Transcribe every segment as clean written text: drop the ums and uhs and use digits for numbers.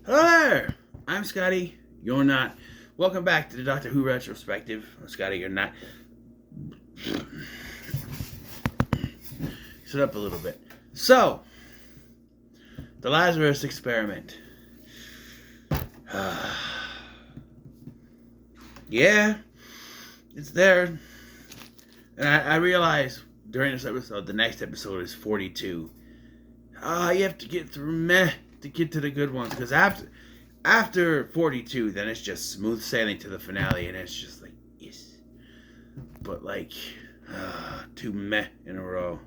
Hello there! I'm Scotty. You're not. Welcome back to the Doctor Who Retrospective. Scotty, you're not. Sit up a little bit. So, the Lazarus experiment. Yeah, it's there. And I realize during this episode, the next episode is 42. You have to get through meh to get to the good ones, because after 42, then it's just smooth sailing to the finale, and it's just like, yes. But like, two meh in a row.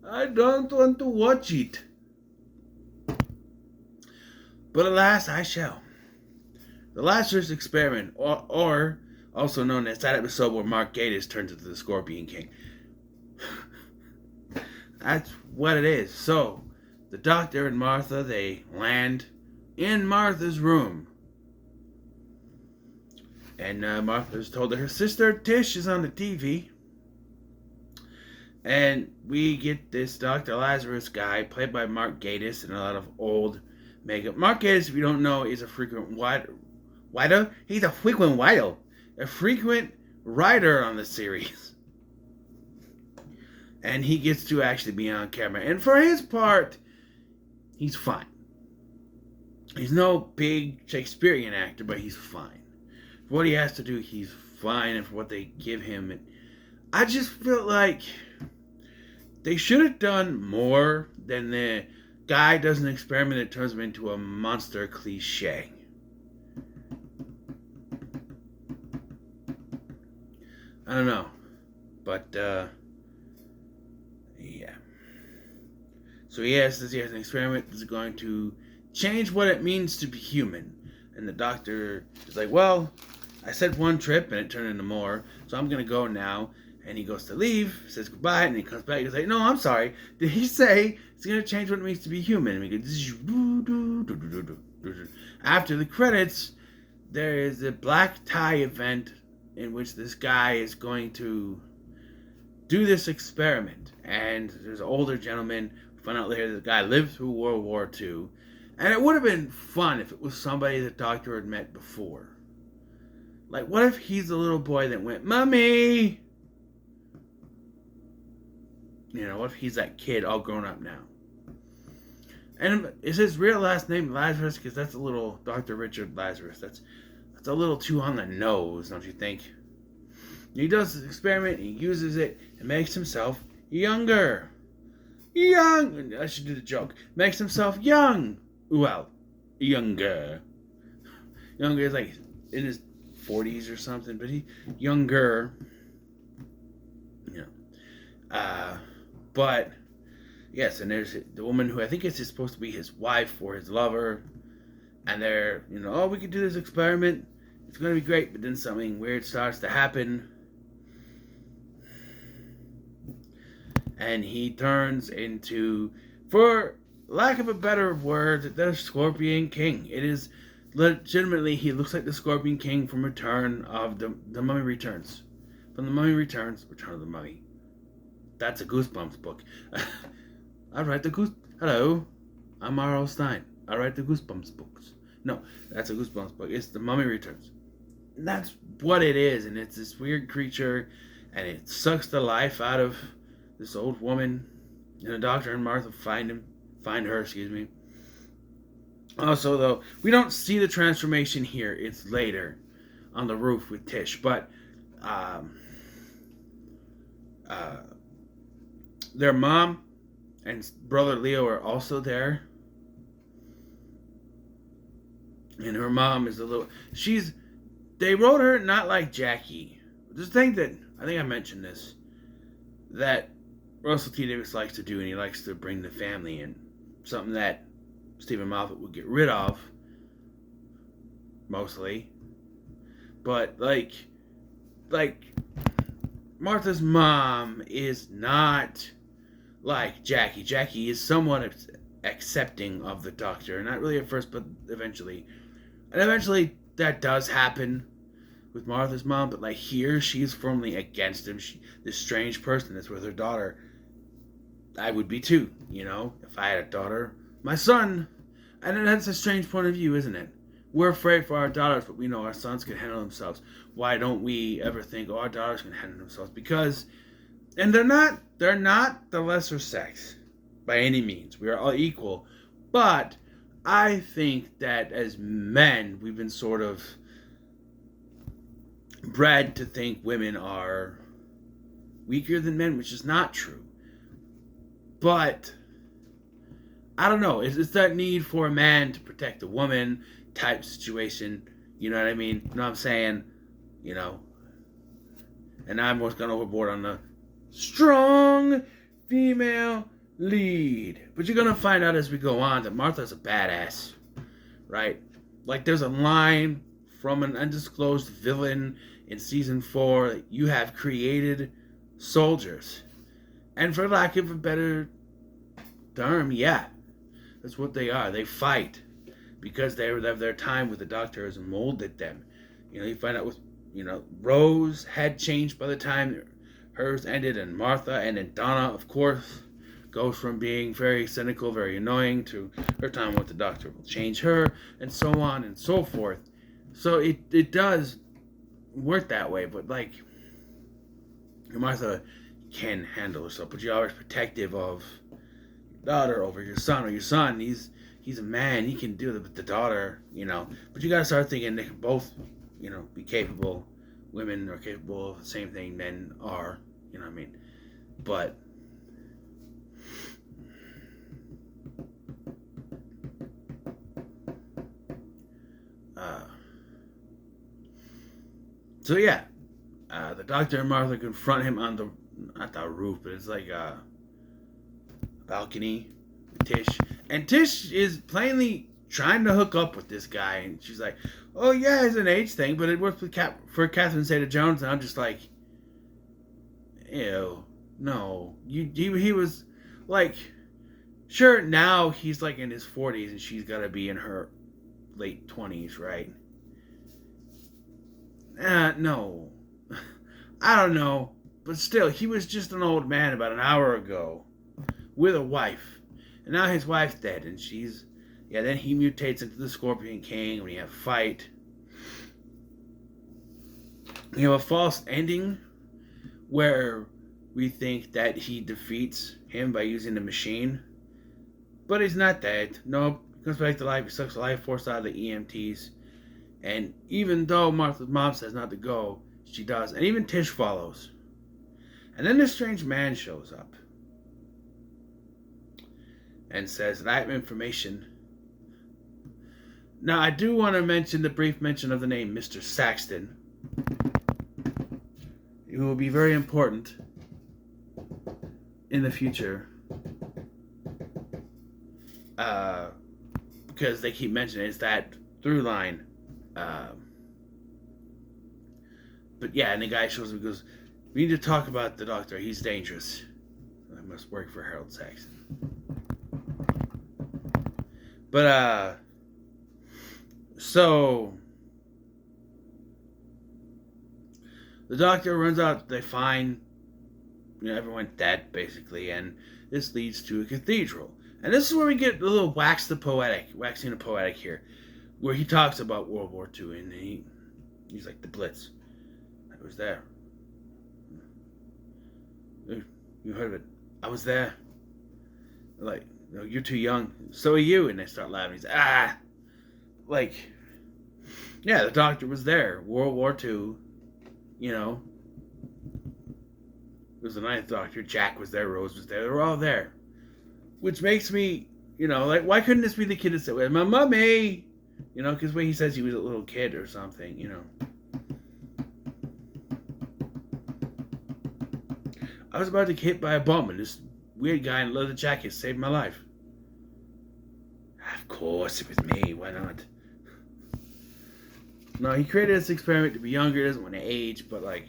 I don't want to watch it. But alas, I shall. The Lazarus experiment, or also known as that episode where Mark Gatiss turns into the Scorpion King. That's what it is. So, the Doctor and Martha, they land in Martha's room. And Martha's told that her sister Tish is on the TV. And we get this Dr. Lazarus guy, played by Mark Gatiss, in a lot of old makeup. Mark Gatiss, if you don't know, is a frequent writer. He's a frequent writer. A frequent writer on the series. And he gets to actually be on camera. And for his part, he's fine. He's no big Shakespearean actor, but he's fine. For what he has to do, he's fine. And for what they give him, I just feel like they should have done more than the guy does an experiment that turns him into a monster cliche. I don't know. But, yeah. So he has an experiment that's going to change what it means to be human. And the doctor is like, well, I said one trip and it turned into more, so I'm going to go now. And he goes to leave, says goodbye, and he comes back and he's like, no, I'm sorry. Did he say it's going to change what it means to be human? And we go, after the credits, there is a black tie event in which this guy is going to do this experiment. And there's an older gentleman. We find out later that the guy lived through World War II. And it would have been fun if it was somebody the Doctor had met before. Like, what if he's the little boy that went, Mommy! You know, what if he's that kid all grown up now? And is his real last name Lazarus? Because that's a little Dr. Richard Lazarus. That's a little too on the nose, don't you think? He does this experiment, he uses it, and makes himself younger. Young! I should do the joke. Makes himself young. Well, younger. Younger is like in his 40s or something, but he younger. You know. But yes, and there's the woman who I think is supposed to be his wife or his lover, and they're, oh, we could do this experiment. It's going to be great, but then something weird starts to happen. And he turns into, for lack of a better word, the Scorpion King. It is legitimately, he looks like the Scorpion King from Return of the Mummy Returns. From The Mummy Returns, Return of the Mummy. That's a Goosebumps book. I write the Hello, I'm R.L. Stein. I write the Goosebumps books. No, that's a Goosebumps book. It's The Mummy Returns. And that's what it is, and it's this weird creature, and it sucks the life out of this old woman. And the Doctor and Martha find her. Also, though, we don't see the transformation here. It's later on the roof with Tish, but their mom and brother Leo are also there. And her mom is they wrote her not like Jackie. The thing that, I think I mentioned this, that Russell T. Davies likes to do, and he likes to bring the family in. Something that Stephen Moffat would get rid of, mostly. But, like, Martha's mom is not like Jackie. Jackie is somewhat accepting of the Doctor. Not really at first, but eventually. And eventually that does happen with Martha's mom, but like here, she's firmly against him. This strange person that's with her daughter. I would be too, if I had a daughter. My son And that's a strange point of view, isn't it? We're afraid for our daughters, but we know our sons can handle themselves. Why don't we ever think, oh, our daughters can handle themselves? Because, and they're not the lesser sex by any means. We are all equal. But I think that as men, we've been sort of bred to think women are weaker than men, which is not true. But I don't know. It's that need for a man to protect a woman type situation. You know what I mean? You know what I'm saying? You know. And I'm almost gone overboard on the strong female lead. But you're gonna find out as we go on that Martha's a badass, right? Like there's a line from an undisclosed villain in season 4 that you have created soldiers, and for lack of a better term, yeah, that's what they are. They fight because they have their time with the Doctor has molded them. You know, you find out with Rose had changed by the time hers ended, and Martha, and then Donna, of course, goes from being very cynical, very annoying, to her time with the Doctor will change her, and so on and so forth. So it does work that way, but like Martha can handle herself, but you're always protective of your daughter over your son, or your son, he's a man, he can do it with the daughter, but you gotta start thinking they can both, be capable. Women are capable of the same thing men are, you know what I mean? But so yeah, the Doctor and Martha confront him on the, not the roof, but it's like a balcony with Tish. And Tish is plainly trying to hook up with this guy. And she's like, oh yeah, it's an age thing, but it works for Catherine Zeta-Jones. And I'm just like, ew, no. He was like, sure, now he's like in his 40s and she's got to be in her late 20s, right? No. I don't know. But still, he was just an old man about an hour ago with a wife. And now his wife's dead, and then he mutates into the Scorpion King, and we have a fight. We have a false ending where we think that he defeats him by using the machine. But he's not dead. Nope. He comes back to life. He sucks the life force out of the EMTs. And even though Martha's mom says not to go, she does. And even Tish follows. And then this strange man shows up and says that I have information. Now, I do want to mention the brief mention of the name Mr. Saxton. It will be very important in the future. Because they keep mentioning it's that through line. But yeah, and the guy shows up and goes, we need to talk about the Doctor. He's dangerous. I must work for Harold Saxton. But, so the Doctor runs out. They find, everyone dead, basically. And this leads to a cathedral. And this is where we get a little waxing the poetic here. Where he talks about World War II. And he's like, the Blitz. I was there. You heard of it. I was there. Like, you're too young. So are you. And they start laughing. He's like, yeah, the Doctor was there. World War II. It was the Ninth Doctor. Jack was there. Rose was there. They were all there. Which makes me, like, why couldn't this be the kid that said, well, my mummy? Because when he says he was a little kid or something, I was about to get hit by a bomb, and this weird guy in a leather jacket saved my life. Of course, it was me. Why not? No, he created this experiment to be younger. He doesn't want to age, but, like,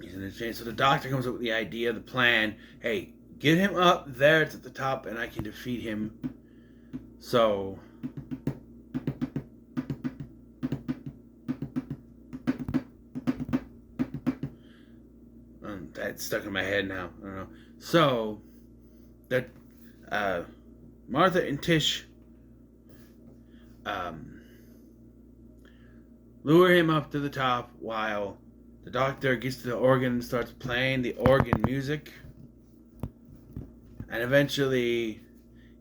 he's in a chance. So the Doctor comes up with the idea, the plan. Hey, get him up there. It's at the top, and I can defeat him. So that's stuck in my head now. I don't know. So that Martha and Tish lure him up to the top while the doctor gets to the organ and starts playing the organ music. And eventually,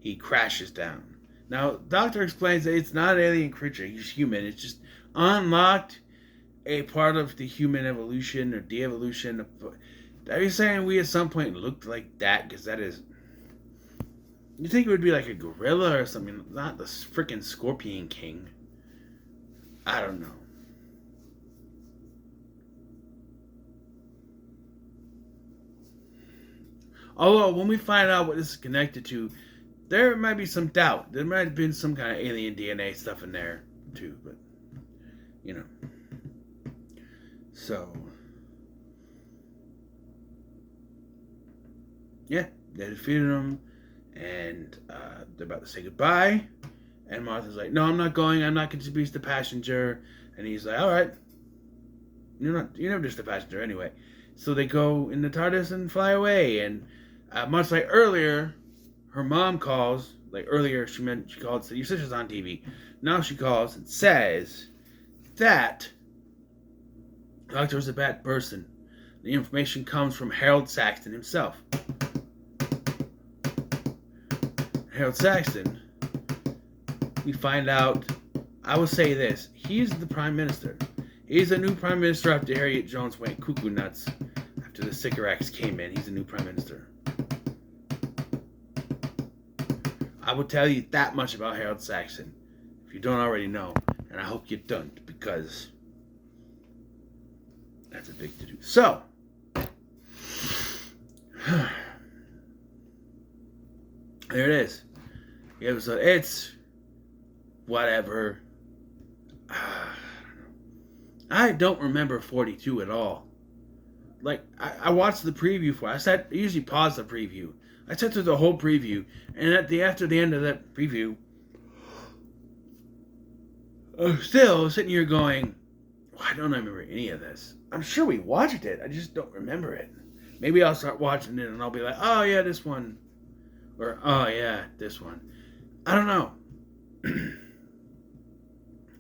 he crashes down. Now, Doctor explains that it's not an alien creature. He's human. It's just unlocked a part of the human evolution or de-evolution. Are you saying we at some point looked like that? Because that is... You think it would be like a gorilla or something, not the freaking Scorpion King. I don't know. Although, when we find out what this is connected to, there might be some doubt. There might have been some kind of alien DNA stuff in there, too. But, you know. So, yeah, they defeated him, and they're about to say goodbye. And Martha's like, no, I'm not going. I'm not going to be just a passenger. And he's like, all right. You're never just a passenger anyway. So they go in the TARDIS and fly away. And much like earlier, her mom calls. Like earlier, she called and said, your sister's on TV. Now she calls and says that the Doctor is a bad person. The information comes from Harold Saxton himself. Harold Saxton, we find out, I will say this, he's the Prime Minister. He's a new Prime Minister after Harriet Jones went cuckoo nuts. After the Sycorax came in, he's a new Prime Minister. I will tell you that much about Harold Saxton, if you don't already know, and I hope you don't, because that's a big to-do. So, there it is. The episode, it's whatever. I don't remember 42 at all. Like, I watched the preview for it. I usually pause the preview. I sat through the whole preview, and after the end of that preview, I'm still sitting here going, I don't remember any of this. I'm sure we watched it. I just don't remember it. Maybe I'll start watching it, and I'll be like, oh, yeah, this one. Or, oh, yeah, this one. I don't know. I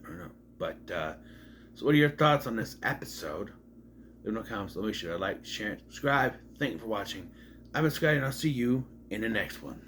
don't know. But, so what are your thoughts on this episode? Leave no comments. Make sure to like, share, and subscribe. Thank you for watching. I've been Scotty, and I'll see you in the next one.